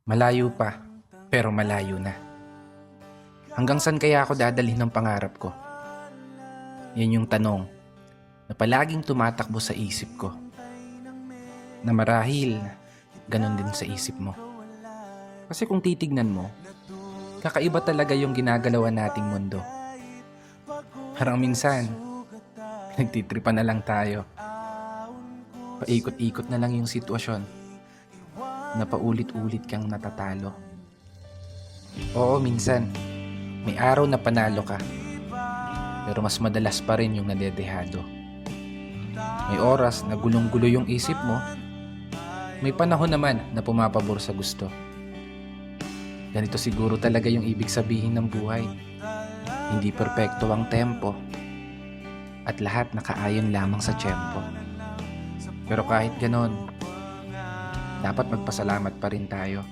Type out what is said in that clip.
Malayo pa, pero malayo na. Hanggang saan kaya ako dadalhin ng pangarap ko? Yan yung tanong na palaging tumatakbo sa isip ko. Na marahil, ganun din sa isip mo. Kasi kung titignan mo, kakaiba talaga yung ginagalawan nating mundo. Parang minsan, nagtitripan na lang tayo. Paikot-ikot na lang yung sitwasyon na paulit-ulit kang natatalo. Oo, minsan, may araw na panalo ka, pero mas madalas pa rin yung nadedehado. May oras na gulong-gulo yung isip mo, may panahon naman na pumapabor sa gusto. Ganito siguro talaga yung ibig sabihin ng buhay. Hindi perpekto ang tempo, at lahat nakaayon lamang sa tiyempo. Pero kahit ganon, dapat magpasalamat pa rin tayo